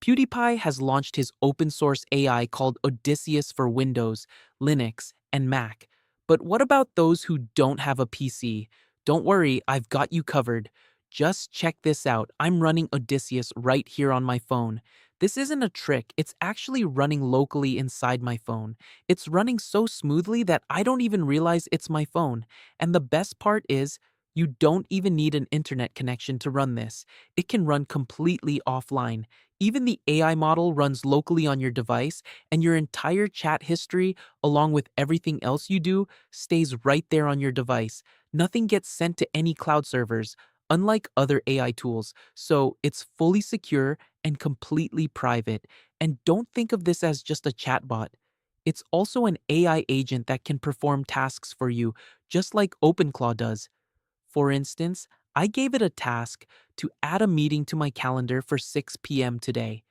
PewDiePie has launched his open source AI called Odysseus for Windows, Linux, and Mac. But what about those who don't have a PC? Don't worry, I've got you covered. Just check this out. I'm running Odysseus right here on my phone. This isn't a trick, it's actually running locally inside my phone. It's running so smoothly that I don't even realize it's my phone. And the best part is, you don't even need an internet connection to run this. It can run completely offline. Even the AI model runs locally on your device, and your entire chat history, along with everything else you do, stays right there on your device. Nothing gets sent to any cloud servers, unlike other AI tools, so it's fully secure and completely private. And don't think of this as just a chatbot. It's also an AI agent that can perform tasks for you, just like openclaw does. For instance, I gave it a task to add a meeting to my calendar for 6 p.m. today.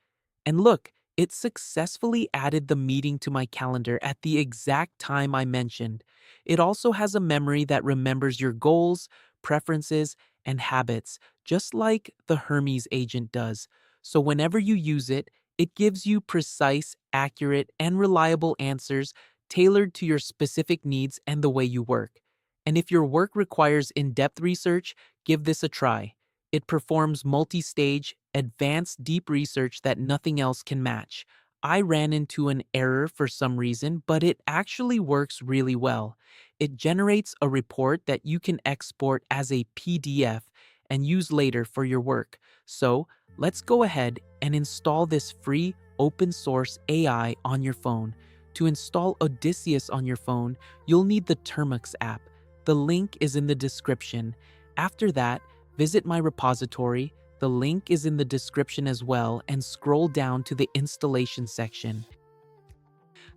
And look, it successfully added the meeting to my calendar at the exact time I mentioned. It also has a memory that remembers your goals, preferences, and habits, just like the Hermes agent does. So whenever you use it, it gives you precise, accurate, and reliable answers tailored to your specific needs and the way you work. And if your work requires in-depth research, give this a try. It performs multi-stage, advanced deep research that nothing else can match. I ran into an error for some reason, but it actually works really well. It generates a report that you can export as a PDF and use later for your work. So, let's go ahead and install this free open source AI on your phone. To install Odysseus on your phone, you'll need the Termux app. The link is in the description. After that, visit my repository. The link is in the description as well, and scroll down to the installation section.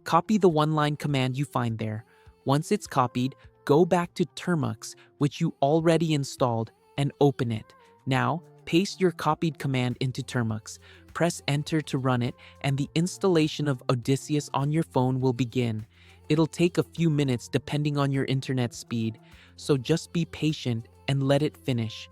Copy the one-line command you find there. Once it's copied, go back to Termux, which you already installed, and open it. Now, paste your copied command into Termux. Press enter to run it, and the installation of Odysseus on your phone will begin. It'll take a few minutes depending on your internet speed, so just be patient and let it finish.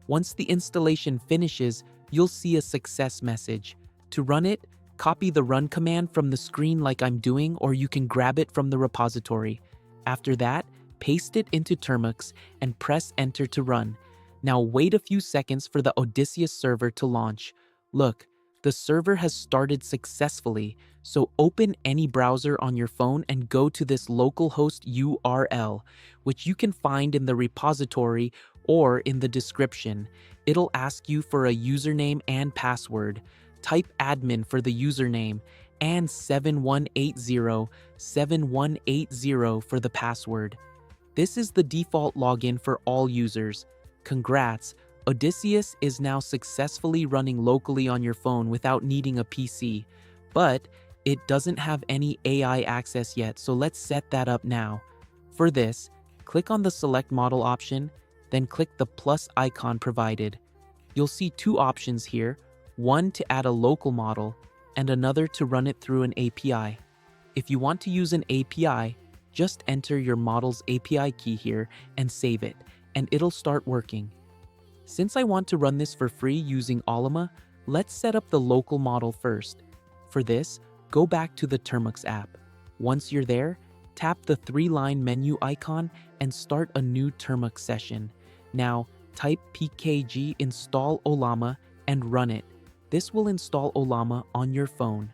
Once the installation finishes, you'll see a success message. To run it, copy the run command from the screen like I'm doing, or you can grab it from the repository. After that, paste it into Termux and press enter to run. Now wait a few seconds for the Odysseus server to launch. Look, the server has started successfully, so open any browser on your phone and go to this localhost URL, which you can find in the repository or in the description. It'll ask you for a username and password. Type admin for the username and 7180 for the password. This is the default login for all users. Congrats, Odysseus is now successfully running locally on your phone without needing a PC. But it doesn't have any AI access yet, so let's set that up now. For this, click on the Select Model option, then click the plus icon provided. You'll see two options here, one to add a local model and another to run it through an API. If you want to use an API, just enter your model's API key here and save it, and it'll start working. Since I want to run this for free using Ollama, let's set up the local model first. For this, go back to the Termux app. Once you're there, tap the three-line menu icon and start a new Termux session. Now, type pkg install Ollama and run it. This will install Ollama on your phone.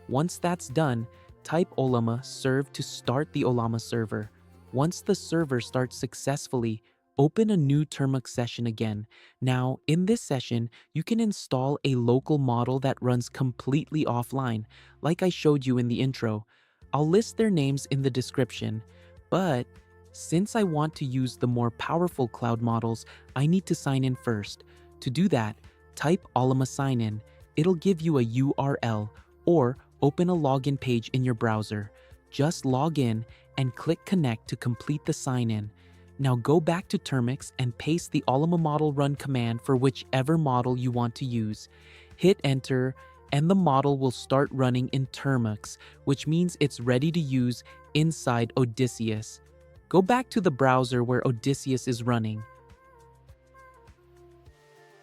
Once that's done, type Ollama serve to start the Ollama server. Once the server starts successfully, open a new Termux session again. Now, in this session, you can install a local model that runs completely offline, like I showed you in the intro. I'll list their names in the description, but since I want to use the more powerful cloud models, I need to sign in first. To do that, type Ollama sign in. It'll give you a URL or open a login page in your browser. Just log in and click connect to complete the sign-in. Now go back to Termux and paste the Ollama model run command for whichever model you want to use. Hit enter and the model will start running in Termux, which means it's ready to use inside Odysseus. Go back to the browser where Odysseus is running.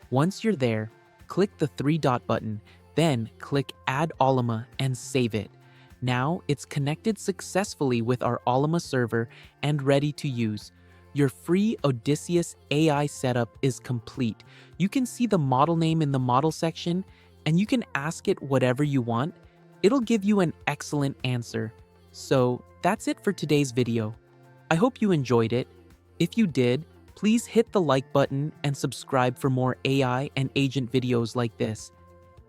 Once you're there, click the three-dot button, then click Add Ollama and save it. Now it's connected successfully with our Ollama server and ready to use. Your free Odysseus AI setup is complete. You can see the model name in the model section, and you can ask it whatever you want. It'll give you an excellent answer. So that's it for today's video. I hope you enjoyed it. If you did, please hit the like button and subscribe for more AI and agent videos like this.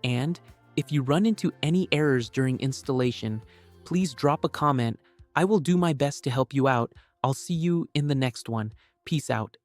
And if you run into any errors during installation, please drop a comment. I will do my best to help you out. I'll see you in the next one. Peace out.